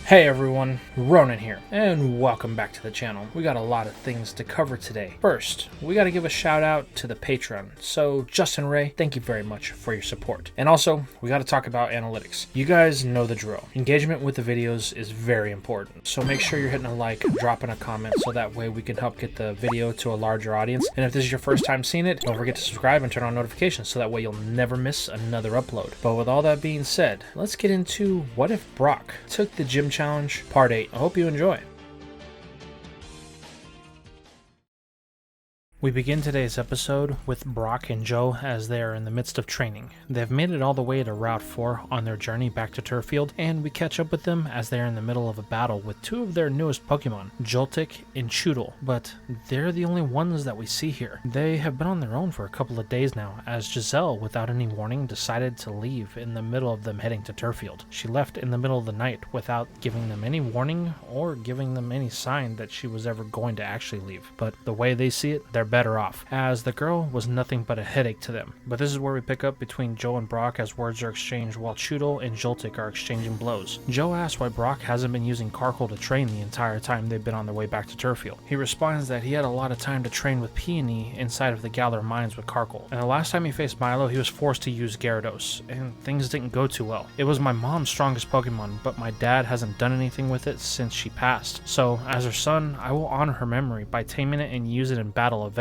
Hey everyone, Ronan here, and welcome back to the channel. We got a lot of things to cover today. First, we got to give a shout out to the Patreon. So Justin Ray, thank you very much for your support. And also, we got to talk about analytics. You guys know the drill. Engagement with the videos is very important. So make sure you're hitting a like, dropping a comment, so that way we can help get the video to a larger audience. And if this is your first time seeing it, don't forget to subscribe and turn on notifications so that way you'll never miss another upload. But with all that being said, let's get into what if Brock took the gym challenge, part 8. I hope you enjoy. We begin today's episode with Brock and Joe as they are in the midst of training. They've made it all the way to Route 4 on their journey back to Turrfield, and we catch up with them as they are in the middle of a battle with two of their newest Pokemon, Joltik and Chewtle, but they're the only ones that we see here. They have been on their own for a couple of days now, as Jazelle, without any warning, decided to leave in the middle of them heading to Turrfield. She left in the middle of the night without giving them any warning or giving them any sign that she was ever going to actually leave, but the way they see it, they're better off, as the girl was nothing but a headache to them. But this is where we pick up between Joe and Brock as words are exchanged while Chewtle and Joltik are exchanging blows. Joe asks why Brock hasn't been using Carkle to train the entire time they've been on their way back to Turrfield. He responds that he had a lot of time to train with Peony inside of the Galar Mines with Carkle, and the last time he faced Milo he was forced to use Gyarados, and things didn't go too well. It was my mom's strongest Pokemon, but my dad hasn't done anything with it since she passed, so as her son I will honor her memory by taming it and use it in battle eventually.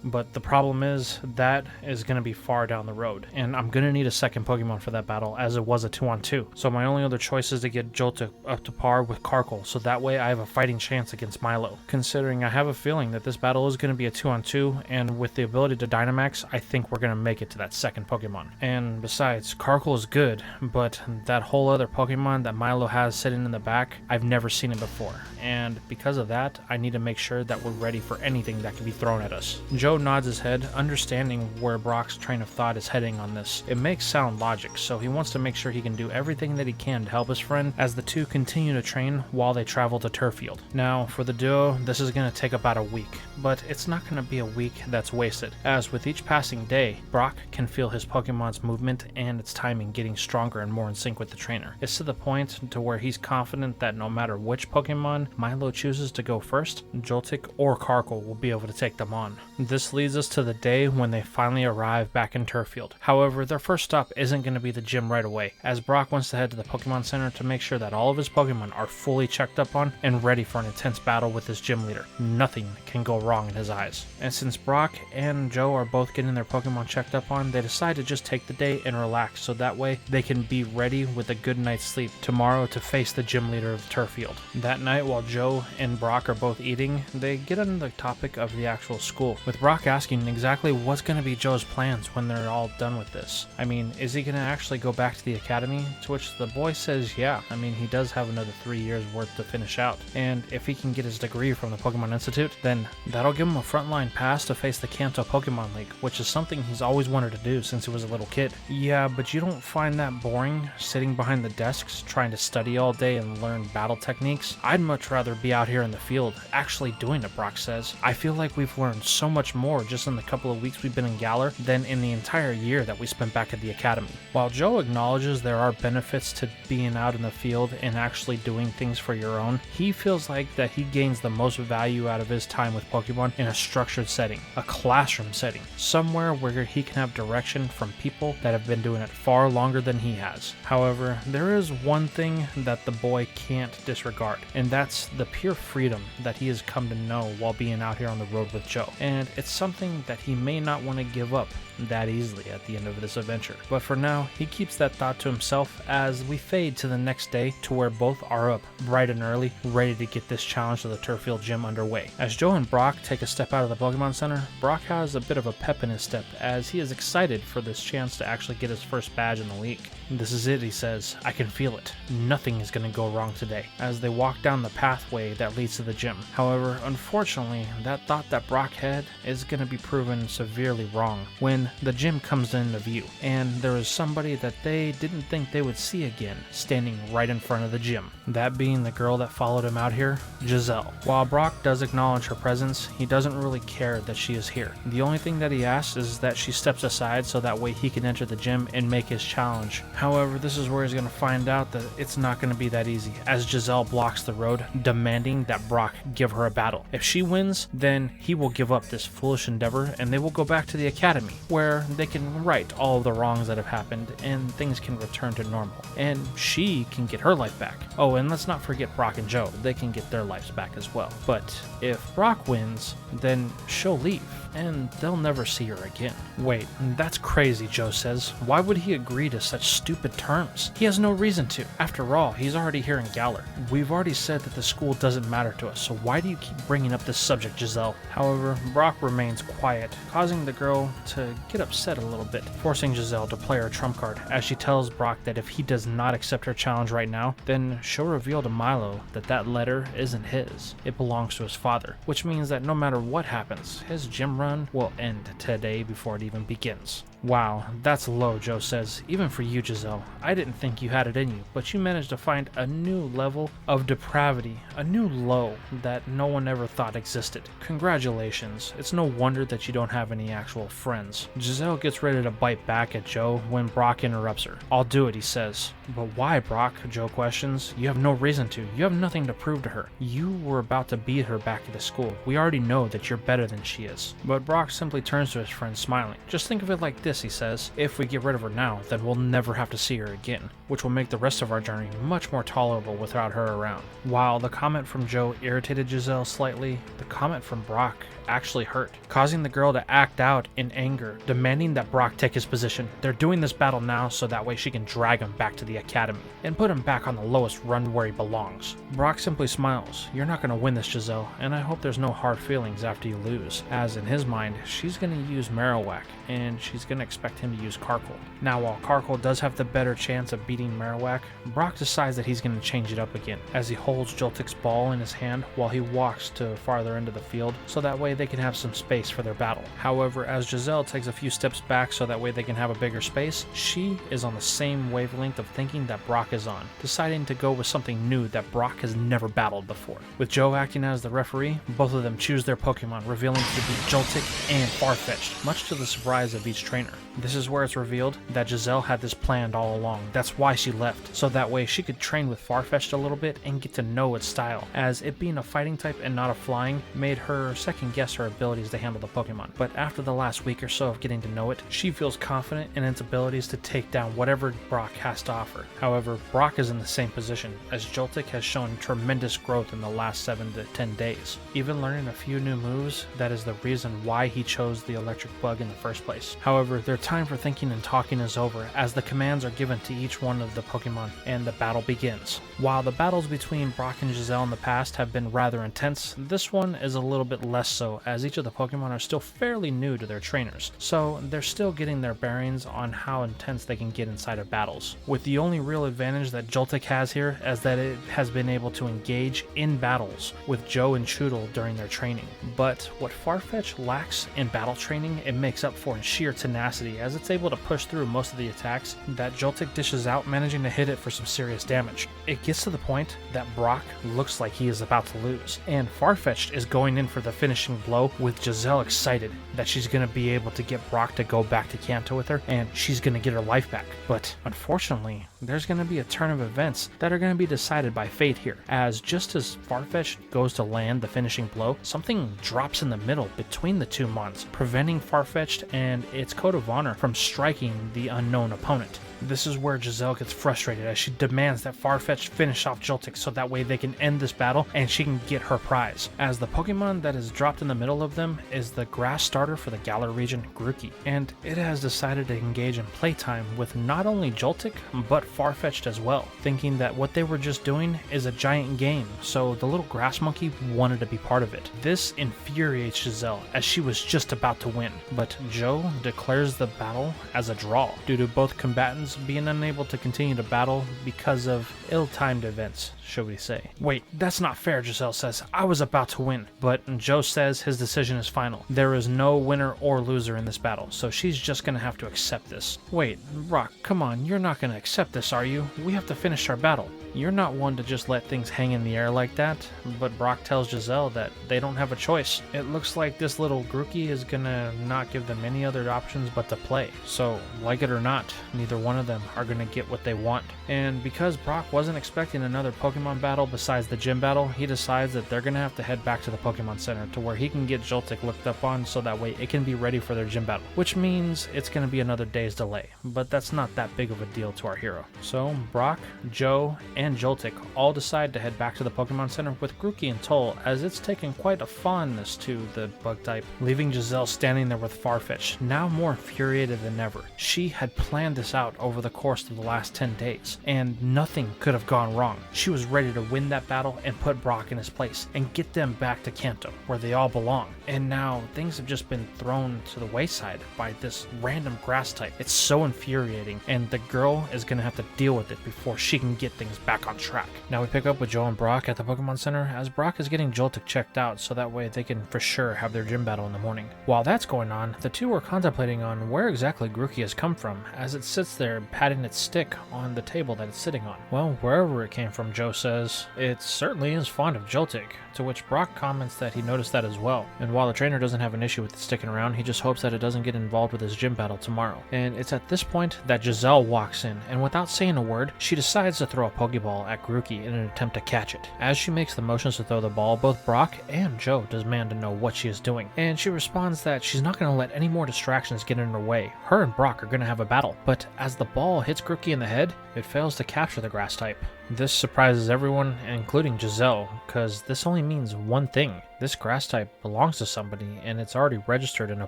But the problem is that is going to be far down the road, and I'm going to need a second Pokemon for that battle, as it was a 2-on-2. So my only other choice is to get Joltik up to par with Carkle, so that way I have a fighting chance against Milo. Considering I have a feeling that this battle is going to be a 2-on-2, and with the ability to Dynamax, I think we're going to make it to that second Pokemon. And besides, Carkle is good, but that whole other Pokemon that Milo has sitting in the back, I've never seen it before, and because of that, I need to make sure that we're ready for anything that can be thrown at us. Joe nods his head, understanding where Brock's train of thought is heading on this. It makes sound logic, so he wants to make sure he can do everything that he can to help his friend as the two continue to train while they travel to Turrfield. Now, for the duo, this is going to take about a week, but it's not going to be a week that's wasted, as with each passing day, Brock can feel his Pokemon's movement and its timing getting stronger and more in sync with the trainer. It's to the point to where he's confident that no matter which Pokemon Milo chooses to go first, Joltik or Carkle will be able to take them on. This leads us to the day when they finally arrive back in Turrfield. However, their first stop isn't going to be the gym right away, as Brock wants to head to the Pokemon Center to make sure that all of his Pokemon are fully checked up on and ready for an intense battle with his gym leader. Nothing can go wrong in his eyes. And since Brock and Joe are both getting their Pokemon checked up on, they decide to just take the day and relax, so that way they can be ready with a good night's sleep tomorrow to face the gym leader of Turrfield. That night, while Joe and Brock are both eating, they get on the topic of the actual school, with Brock asking exactly what's going to be Joe's plans when they're all done with this. I mean, is he going to actually go back to the academy? To which the boy says yeah. I mean, he does have another 3 years worth to finish out, and if he can get his degree from the Pokemon Institute, then that'll give him a frontline pass to face the Kanto Pokemon League, which is something he's always wanted to do since he was a little kid. Yeah, but you don't find that boring, sitting behind the desks trying to study all day and learn battle techniques? I'd much rather be out here in the field actually doing it, Brock says. I feel like we've learned so much more just in the couple of weeks we've been in Galar than in the entire year that we spent back at the academy. While Joe acknowledges there are benefits to being out in the field and actually doing things for your own, he feels like that he gains the most value out of his time with Pokemon in a structured setting, a classroom setting, somewhere where he can have direction from people that have been doing it far longer than he has. However, there is one thing that the boy can't disregard, and that's the pure freedom that he has come to know while being out here on the road with Joe, and it's something that he may not want to give up that easily at the end of this adventure. But for now, he keeps that thought to himself as we fade to the next day to where both are up bright and early, ready to get this challenge to the Turrfield gym underway. As Joe and Brock take a step out of the Pokemon Center, Brock has a bit of a pep in his step as he is excited for this chance to actually get his first badge in the league. This is it, he says. I can feel it. Nothing is going to go wrong today, as they walk down the pathway that leads to the gym. However, unfortunately, that thought that Brock had is going to be proven severely wrong when Then the gym comes into view, and there is somebody that they didn't think they would see again standing right in front of the gym. That being the girl that followed him out here, Jazelle. While Brock does acknowledge her presence, he doesn't really care that she is here. The only thing that he asks is that she steps aside so that way he can enter the gym and make his challenge. However, this is where he's going to find out that it's not going to be that easy, as Jazelle blocks the road, demanding that Brock give her a battle. If she wins, then he will give up this foolish endeavor and they will go back to the academy, where they can right all of the wrongs that have happened and things can return to normal. And she can get her life back. Oh, and let's not forget Brock and Joe. They can get their lives back as well. But if Brock wins, then she'll leave and they'll never see her again. Wait, that's crazy, Joe says. Why would he agree to such stupid terms? He has no reason to. After all, he's already here in Galler. We've already said that the school doesn't matter to us, so why do you keep bringing up this subject, Jazelle? However, Brock remains quiet, causing the girl to get upset a little bit, forcing Jazelle to play her trump card, as she tells Brock that if he does not accept her challenge right now, then she'll reveal to Milo that that letter isn't his. It belongs to his father, which means that no matter what happens, his gym run will end today before it even begins. Wow, that's low, Joe says. Even for you, Jazelle. I didn't think you had it in you, but you managed to find a new level of depravity, a new low that no one ever thought existed. Congratulations. It's no wonder that you don't have any actual friends. Jazelle gets ready to bite back at Joe when Brock interrupts her. I'll do it, he says. But why, Brock? Joe questions. You have no reason to. You have nothing to prove to her. You were about to beat her back at the school. We already know that you're better than she is. But Brock simply turns to his friend smiling. Just think of it like this, he says. If we get rid of her now, then we'll never have to see her again, which will make the rest of our journey much more tolerable without her around. While the comment from Joe irritated Jazelle slightly, the comment from Brock actually hurt, causing the girl to act out in anger, demanding that Brock take his position. They're doing this battle now so that way she can drag him back to the academy and put him back on the lowest run where he belongs. Brock simply smiles. You're not going to win this, Jazelle, and I hope there's no hard feelings after you lose, as in his mind, she's going to use Marowak, and she's going to expect him to use Karkle. Now, while Karkle does have the better chance of beating Marowak, Brock decides that he's going to change it up again, as he holds Joltik's ball in his hand while he walks to farther into the field, so that way they can have some space for their battle. However, as Jazelle takes a few steps back so that way they can have a bigger space, she is on the same wavelength of thinking that Brock is on, deciding to go with something new that Brock has never battled before. With Joe acting as the referee, both of them choose their Pokemon, revealing to be Joltik and Farfetch'd, much to the surprise of each trainer. This is where it's revealed that Jazelle had this planned all along. That's why she left, so that way she could train with Farfetch'd a little bit and get to know its style, as it being a fighting type and not a flying made her second guess her abilities to handle the Pokemon. But after the last week or so of getting to know it, she feels confident in its abilities to take down whatever Brock has to offer. However, Brock is in the same position, as Joltik has shown tremendous growth in the last 7 to 10 days, even learning a few new moves. That is the reason why he chose the electric bug in the first place. However, their time for thinking and talking is over, as the commands are given to each one of the Pokemon and the battle begins. While the battles between Brock and Jazelle in the past have been rather intense, this one is a little bit less so, as each of the Pokemon are still fairly new to their trainers, so they're still getting their bearings on how intense they can get inside of battles. With the only real advantage that Joltik has here is that it has been able to engage in battles with Joe and Choodle during their training. But what Farfetch'd lacks in battle training, it makes up for in sheer tenacity, as it's able to push through most of the attacks that Joltik dishes out, managing to hit it for some serious damage. It gets to the point that Brock looks like he is about to lose, and Farfetch'd is going in for the finishing blow, with Jazelle excited that she's going to be able to get Brock to go back to Kanto with her, and she's going to get her life back. But unfortunately, there's going to be a turn of events that are going to be decided by fate here, as just as Farfetch'd goes to land the finishing blow, something drops in the middle between the two mons, preventing Farfetch'd and its code of honor from striking the unknown opponent. This is where Jazelle gets frustrated, as she demands that Farfetch'd finish off Joltik so that way they can end this battle and she can get her prize, as the Pokemon that is dropped in the middle of them is the grass starter for the Galar region, Grookey, and it has decided to engage in playtime with not only Joltik but far-fetched as well, thinking that what they were just doing is a giant game, so the little grass monkey wanted to be part of it. This infuriates Jazelle, as she was just about to win, but Joe declares the battle as a draw, due to both combatants being unable to continue to battle because of ill-timed events, should we say. Wait, that's not fair, Jazelle says. I was about to win. But Joe says his decision is final. There is no winner or loser in this battle, so she's just gonna have to accept this. Wait, Brock, come on, you're not gonna accept this, are you? We have to finish our battle. You're not one to just let things hang in the air like that, but Brock tells Jazelle that they don't have a choice. It looks like this little Grookey is gonna not give them any other options but to play. So, like it or not, neither one of them are gonna get what they want. And because Brock wasn't expecting another Pokemon battle besides the gym battle, he decides that they're gonna have to head back to the Pokemon Center to where he can get Joltik looked up on so that way it can be ready for their gym battle, which means it's gonna be another day's delay, but that's not that big of a deal to our hero. So, Brock, Joe, and Joltik all decide to head back to the Pokemon Center with Grookey in tow, as it's taken quite a fondness to the bug type, leaving Jazelle standing there with Farfetch, now more infuriated than ever. She had planned this out over the course of the last 10 days, and nothing could have gone wrong. She was ready to win that battle and put Brock in his place, and get them back to Kanto, where they all belong. And now, things have just been thrown to the wayside by this random grass type. It's so infuriating, and the girl is gonna have to deal with it before she can get things back on track. Now we pick up with Joe and Brock at the Pokemon Center, as Brock is getting Joltik checked out so that way they can for sure have their gym battle in the morning. While that's going on, the two are contemplating on where exactly Grookey has come from, as it sits there patting its stick on the table that it's sitting on. Well, wherever it came from, Joe says, it certainly is fond of Joltik, to which Brock comments that he noticed that as well. And while the trainer doesn't have an issue with it sticking around, he just hopes that it doesn't get involved with his gym battle tomorrow. And it's at this point that Jazelle walks in, and without saying a word, she decides to throw a Pokeball at Grookey in an attempt to catch it. As she makes the motions to throw the ball, both Brock and Joe demand to know what she is doing, and she responds that she's not going to let any more distractions get in her way. Her and Brock are going to have a battle, but as the ball hits Grookey in the head, it fails to capture the grass type. This surprises everyone, including Jazelle, because this only means one thing. This grass type belongs to somebody, and it's already registered in a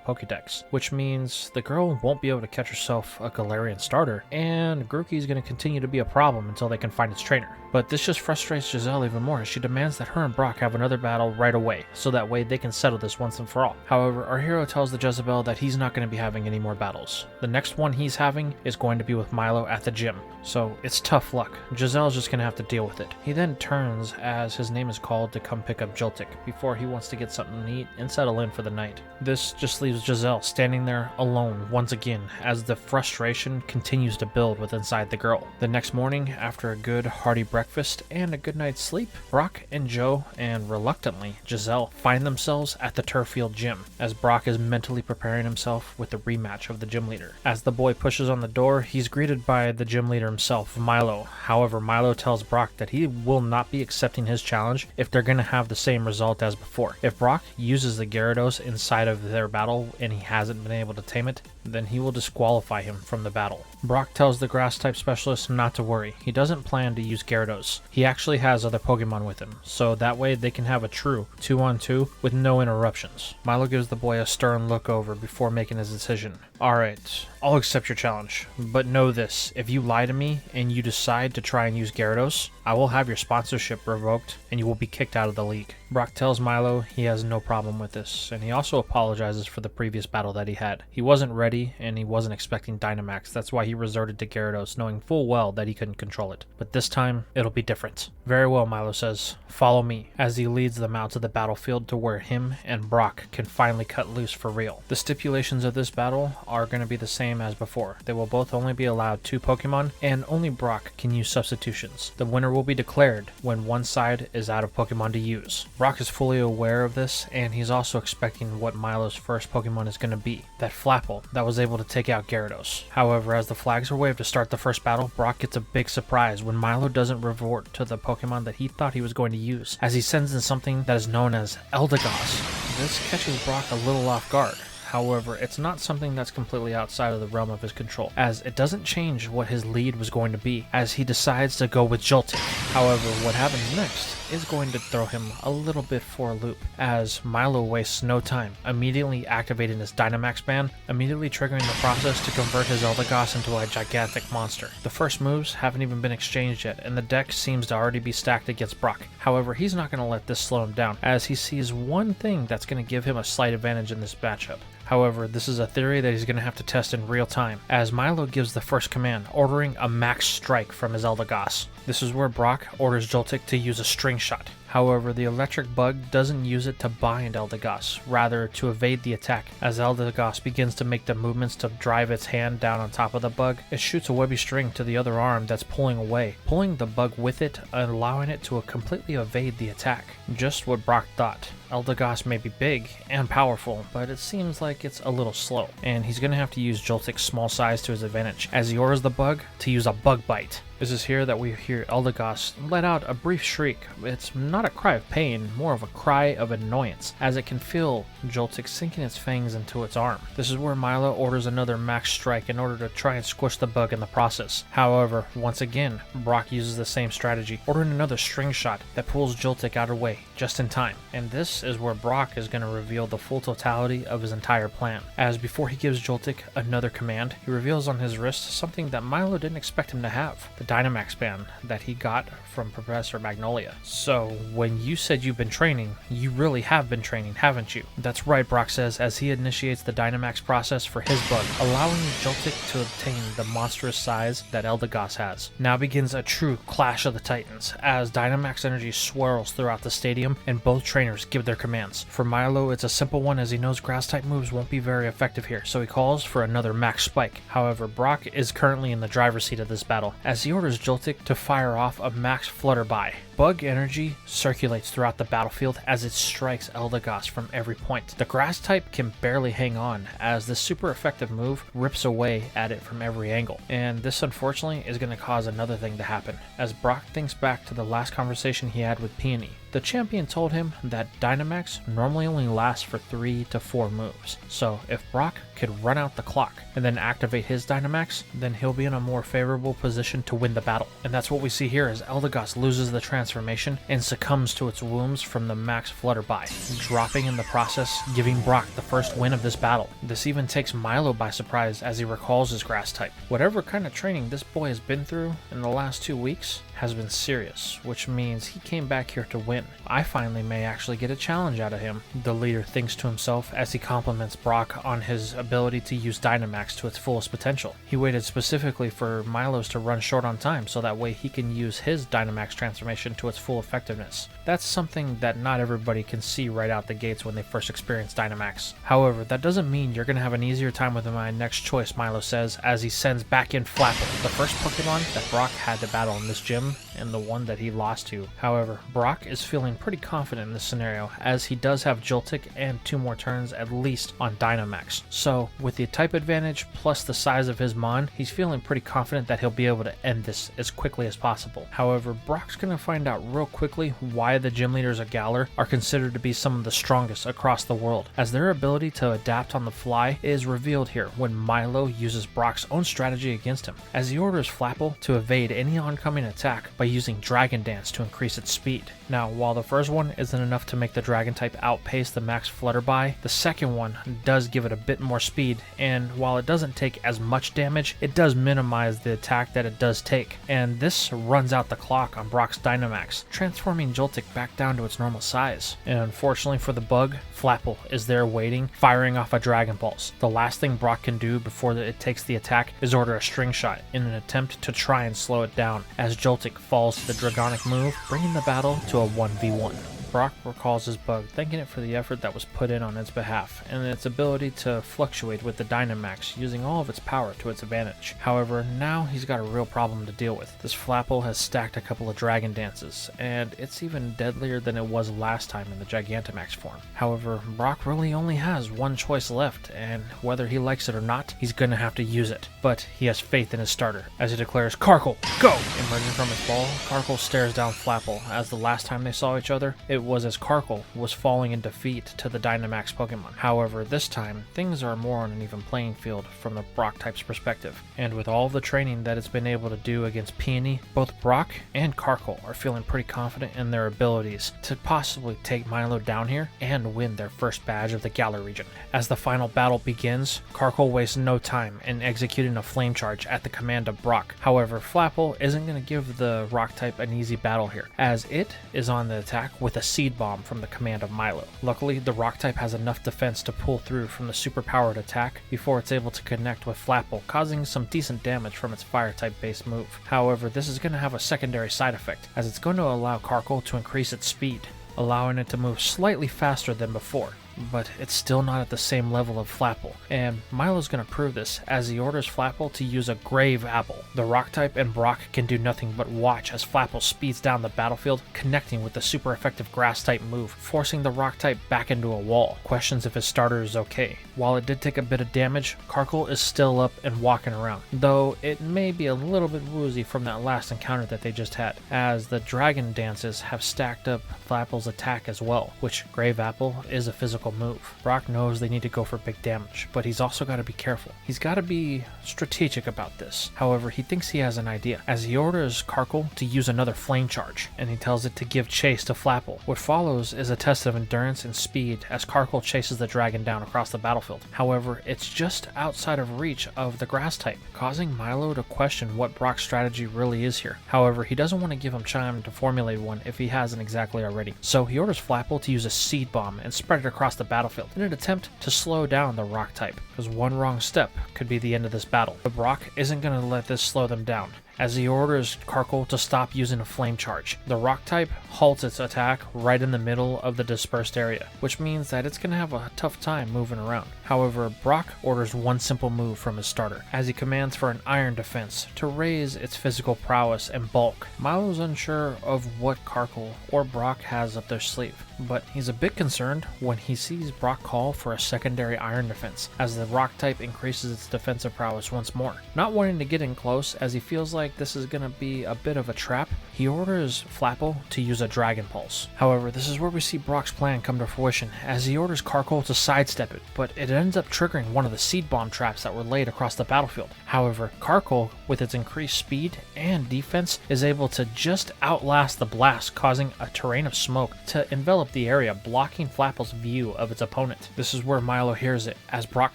Pokédex, which means the girl won't be able to catch herself a Galarian starter, and Grookey is going to continue to be a problem until they can find its trainer. But this just frustrates Jazelle even more, as she demands that her and Brock have another battle right away, so that way they can settle this once and for all. However, our hero tells the Jezebel that he's not going to be having any more battles. The next one he's having is going to be with Milo at the gym, so it's tough luck. Jazelle's just going to have to deal with it. He then turns as his name is called to come pick up Joltik, before he wants to get something to eat and settle in for the night. This just leaves Jazelle standing there alone once again, as the frustration continues to build with inside the girl. The next morning, after a good hearty breakfast and a good night's sleep, Brock and Joe, and reluctantly Jazelle, find themselves at the turrfield gym, as Brock is mentally preparing himself with the rematch of the gym leader. As the boy pushes on the door, he's greeted by the gym leader himself, Milo. However, Milo tells Brock that he will not be accepting his challenge if they're going to have the same result as before. If Brock uses the Gyarados inside of their battle and he hasn't been able to tame it, then he will disqualify him from the battle. Brock tells the grass type specialist not to worry. He doesn't plan to use Gyarados. He actually has other Pokemon with him, so that way they can have a true 2-on-2 with no interruptions. Milo gives the boy a stern look over before making his decision. Alright, I'll accept your challenge, but know this, if you lie to me and you decide to try and use Gyarados, I will have your sponsorship revoked and you will be kicked out of the league. Brock tells Milo he has no problem with this, and he also apologizes for the previous battle that he had. He wasn't ready and he wasn't expecting Dynamax, that's why he resorted to Gyarados, knowing full well that he couldn't control it. But this time, it'll be different. Very well, Milo says, follow me, as he leads them out to the battlefield to where him and Brock can finally cut loose for real. The stipulations of this battle are going to be the same as before. They will both only be allowed 2 Pokemon, and only Brock can use substitutions. The winner will be declared when one side is out of Pokemon to use. Brock is fully aware of this, and he's also expecting what Milo's first Pokemon is going to be, that Flapple that was able to take out Gyarados. However, as the flags are waved to start the first battle, Brock gets a big surprise when Milo doesn't revert to the Pokemon that he thought he was going to use, as he sends in something that is known as Eldegoss. This catches Brock a little off guard. However, it's not something that's completely outside of the realm of his control, as it doesn't change what his lead was going to be, as he decides to go with Joltik. However, what happens next is going to throw him a little bit for a loop, as Milo wastes no time, immediately activating his Dynamax ban, immediately triggering the process to convert his Eldegoss into a gigantic monster. The first moves haven't even been exchanged yet, and the deck seems to already be stacked against Brock. However, he's not going to let this slow him down, as he sees one thing that's going to give him a slight advantage in this matchup. However, this is a theory that he's going to have to test in real time, as Milo gives the first command, ordering a max strike from his Eldegoss. This is where Brock orders Joltik to use a string shot. However, the electric bug doesn't use it to bind Eldegoss, rather to evade the attack. As Eldegoss begins to make the movements to drive its hand down on top of the bug, it shoots a webby string to the other arm that's pulling away, pulling the bug with it and allowing it to completely evade the attack. Just what Brock thought. Eldegoss may be big and powerful, but it seems like it's a little slow, and he's going to have to use Joltik's small size to his advantage, as he orders the bug to use a bug bite. This is here that we hear Eldegoss let out a brief shriek. It's not a cry of pain, more of a cry of annoyance, as it can feel Joltik sinking its fangs into its arm. This is where Milo orders another max strike in order to try and squish the bug in the process. However, once again, Brock uses the same strategy, ordering another string shot that pulls Joltik out of the way, just in time. And this is where Brock is going to reveal the full totality of his entire plan, as before he gives Joltik another command, he reveals on his wrist something that Milo didn't expect him to have, the Dynamax ban that he got from Professor Magnolia. So, when you said you've been training, you really have been training, haven't you? That's right, Brock says, as he initiates the Dynamax process for his bug, allowing Joltik to obtain the monstrous size that Eldegoss has. Now begins a true clash of the titans, as Dynamax energy swirls throughout the stadium and both trainers give their commands. For Milo, it's a simple one, as he knows grass-type moves won't be very effective here, so he calls for another max spike. However, Brock is currently in the driver's seat of this battle, as he orders Joltik to fire off a max flutterby. Bug energy circulates throughout the battlefield as it strikes Eldegoss from every point. The grass type can barely hang on, as this super effective move rips away at it from every angle. And this unfortunately is going to cause another thing to happen, as Brock thinks back to the last conversation he had with Peony. The champion told him that Dynamax normally only lasts for 3 to 4 moves, so if Brock could run out the clock and then activate his Dynamax, then he'll be in a more favorable position to win the battle. And that's what we see here, as Eldegoss loses the transformation and succumbs to its wounds from the max flutterby, dropping in the process, giving Brock the first win of this battle. This even takes Milo by surprise, as he recalls his grass type. Whatever kind of training this boy has been through in the last 2 weeks has been serious, which means he came back here to win. I finally may actually get a challenge out of him, the leader thinks to himself as he compliments Brock on his ability to use Dynamax to its fullest potential. He waited specifically for Milo's to run short on time so that way he can use his Dynamax transformation to its full effectiveness. That's something that not everybody can see right out the gates when they first experience Dynamax. However, that doesn't mean you're going to have an easier time with my next choice, Milo says, as he sends back in Flapple, the first Pokemon that Brock had to battle in this gym and the one that he lost to. However, Brock is feeling pretty confident in this scenario, as he does have Joltik and 2 more turns at least on Dynamax. So, with the type advantage plus the size of his Mon, he's feeling pretty confident that he'll be able to end this as quickly as possible. However, Brock's going to find out real quickly why the gym leaders of Galar are considered to be some of the strongest across the world, as their ability to adapt on the fly is revealed here when Milo uses Brock's own strategy against him, as he orders Flapple to evade any oncoming attack by using Dragon Dance to increase its speed. Now, while the first one isn't enough to make the Dragon type outpace the max Flutterby, the second one does give it a bit more speed, and while it doesn't take as much damage, it does minimize the attack that it does take, and this runs out the clock on Brock's Dynamax, transforming Joltik back down to its normal size. And unfortunately for the bug, Flapple is there waiting, firing off a Dragon Pulse. The last thing Brock can do before it takes the attack is order a String Shot in an attempt to try and slow it down, as Joltik falls to the Dragonic move, bringing the battle to a 1v1. Brock recalls his bug, thanking it for the effort that was put in on its behalf, and its ability to fluctuate with the Dynamax, using all of its power to its advantage. However, now he's got a real problem to deal with. This Flapple has stacked a couple of Dragon Dances, and it's even deadlier than it was last time in the Gigantamax form. However, Brock really only has one choice left, and whether he likes it or not, he's gonna have to use it. But he has faith in his starter, as he declares, "Karkle, go!" Emerging from his ball, Karkle stares down Flapple, as the last time they saw each other, it it was as Karkle was falling in defeat to the Dynamax Pokemon. However, this time, things are more on an even playing field from the Brock type's perspective, and with all the training that it's been able to do against Peony, both Brock and Karkle are feeling pretty confident in their abilities to possibly take Milo down here and win their first badge of the Galar region. As the final battle begins, Karkle wastes no time in executing a flame charge at the command of Brock. However, Flapple isn't going to give the rock type an easy battle here, as it is on the attack with a seed bomb from the command of Milo. Luckily, the rock type has enough defense to pull through from the superpowered attack before it's able to connect with Flapple, causing some decent damage from its fire type based move. However, this is going to have a secondary side effect, as it's going to allow Karkle to increase its speed, allowing it to move slightly faster than before. But it's still not at the same level of Flapple, and Milo's going to prove this as he orders Flapple to use a Grave Apple. The rock type and Brock can do nothing but watch as Flapple speeds down the battlefield, connecting with the super effective grass type move, forcing the rock type back into a wall. Questions if his starter is okay. While it did take a bit of damage, Karkle is still up and walking around, though it may be a little bit woozy from that last encounter that they just had, as the Dragon Dances have stacked up Flapple's attack as well, which Grave Apple is a physical move. Brock knows they need to go for big damage, but he's also got to be careful. He's got to be strategic about this. However, he thinks he has an idea, as he orders Karkle to use another flame charge, and he tells it to give chase to Flapple. What follows is a test of endurance and speed as Karkle chases the dragon down across the battlefield. However, it's just outside of reach of the grass type, causing Milo to question what Brock's strategy really is here. However, he doesn't want to give him time to formulate one if he hasn't exactly already. So he orders Flapple to use a seed bomb and spread it across the battlefield in an attempt to slow down the rock type, because one wrong step could be the end of this battle. But Brock isn't going to let this slow them down, as he orders Karkle to stop using a flame charge. The rock type halts its attack right in the middle of the dispersed area, which means that it's going to have a tough time moving around. However, Brock orders one simple move from his starter, as he commands for an iron defense to raise its physical prowess and bulk. Milo's unsure of what Karkle or Brock has up their sleeve, but he's a bit concerned when he sees Brock call for a secondary iron defense, as the rock type increases its defensive prowess once more. Not wanting to get in close, as he feels like this is going to be a bit of a trap, he orders Flapple to use a Dragon Pulse. However, this is where we see Brock's plan come to fruition, as he orders Karkle to sidestep it, but it ends up triggering one of the seed bomb traps that were laid across the battlefield. However, Karkle, with its increased speed and defense, is able to just outlast the blast, causing a terrain of smoke to envelop the area, blocking Flapple's view of its opponent. This is where Milo hears it, as Brock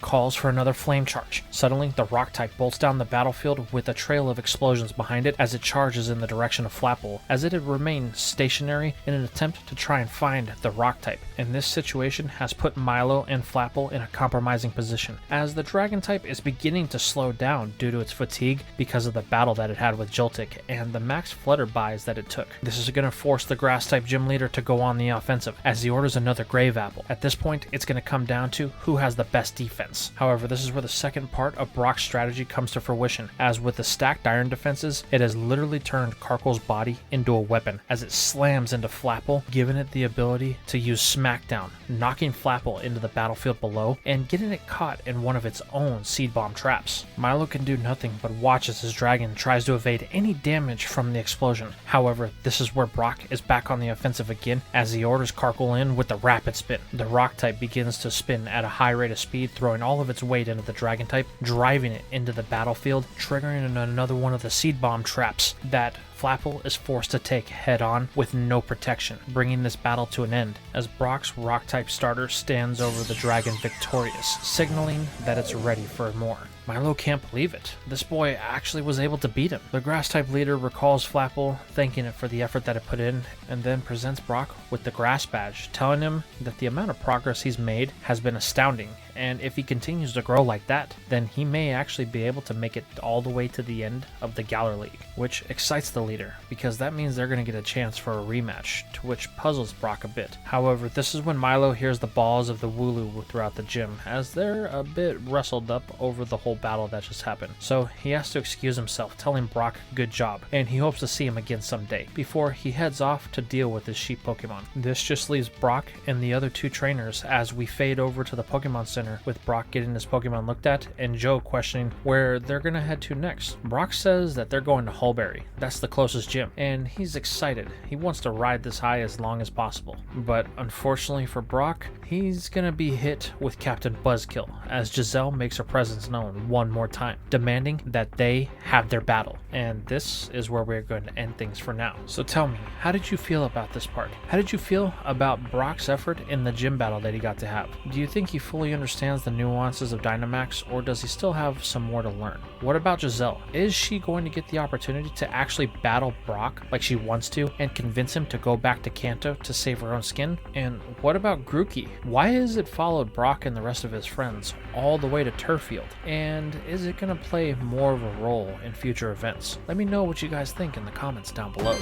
calls for another flame charge. Suddenly, the rock type bolts down the battlefield with a trail of explosions behind it as it charges in the direction of Flapple, as it had remained stationary in an attempt to try and find the rock type. And this situation has put Milo and Flapple in a compromising position, as the dragon type is beginning to slow down due to its fatigue because of the battle that it had with Joltik and the max flutter buys that it took. This is going to force the grass type gym leader to go on the offensive, as he orders another Grave Apple. At this point, it's going to come down to who has the best defense. However, this is where the second part of Brock's strategy comes to fruition, as with the stacked iron defenses, it has literally turned Karkle's body into a weapon, as it slams into Flapple, giving it the ability to use Smackdown, knocking Flapple into the battlefield below and getting it caught in one of its own seed bomb traps. Milo can do nothing but watch as his dragon tries to evade any damage from the explosion. However, this is where Brock is back on the offensive again, as he orders Karkle in with the rapid spin. The rock type begins to spin at a high rate of speed, throwing all of its weight into the dragon type, driving it into the battlefield, triggering another one of the seed bomb traps that Flapple is forced to take head on with no protection, bringing this battle to an end, as Brock's rock-type starter stands over the dragon victorious, signaling that it's ready for more. Milo can't believe it. This boy actually was able to beat him. The grass-type leader recalls Flapple, thanking it for the effort that it put in, and then presents Brock with the grass badge, telling him that the amount of progress he's made has been astounding, and if he continues to grow like that, then he may actually be able to make it all the way to the end of the Galar League, which excites the leader, because that means they're going to get a chance for a rematch, to which puzzles Brock a bit. However, this is when Milo hears the balls of the Wooloo throughout the gym, as they're a bit rustled up over the whole battle that just happened. So he has to excuse himself, telling Brock good job, and he hopes to see him again someday, before he heads off to deal with his sheep Pokemon. This just leaves Brock and the other 2 trainers as we fade over to the Pokemon Center, with Brock getting his Pokemon looked at and Joe questioning where they're gonna head to next. Brock says that they're going to Hulberry, that's the closest gym, and he's excited. He wants to ride this high as long as possible. But unfortunately for Brock, he's gonna be hit with Captain Buzzkill as Jazelle makes her presence known one more time, demanding that they have their battle. And this is where we're going to end things for now. So tell me, how did you feel about this part? How did you feel about Brock's effort in the gym battle that he got to have? Do you think he fully understands the nuances of Dynamax, or does he still have some more to learn? What about Jazelle? Is she going to get the opportunity to actually battle Brock like she wants to and convince him to go back to Kanto to save her own skin? And what about Grookey? Why has it followed Brock and the rest of his friends all the way to Turrfield? And is it going to play more of a role in future events? Let me know what you guys think in the comments down below.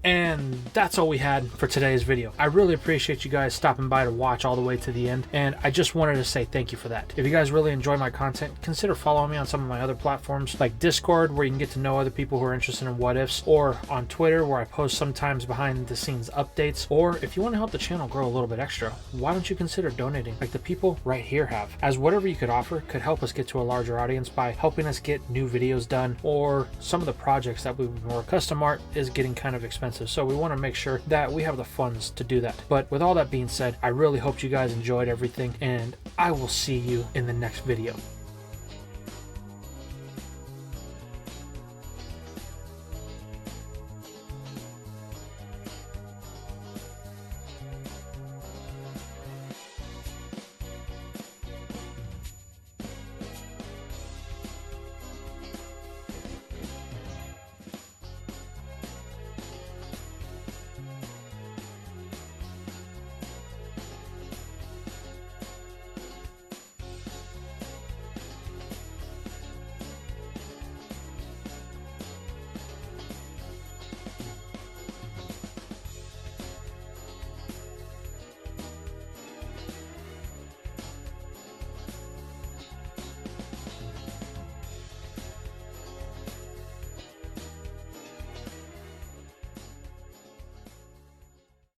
And that's all we had for today's video. I really appreciate you guys stopping by to watch all the way to the end, and I just wanted to say thank you for that. If you guys really enjoy my content, consider following me on some of my other platforms like Discord, where you can get to know other people who are interested in what ifs, or on Twitter, where I post sometimes behind the scenes updates. Or if you want to help the channel grow a little bit extra, why don't you consider donating like the people right here have, as whatever you could offer could help us get to a larger audience by helping us get new videos done, or some of the projects that we've been more custom art is getting kind of expensive. So we want to make sure that we have the funds to do that. But with all that being said, I really hope you guys enjoyed everything, and I will see you in the next video.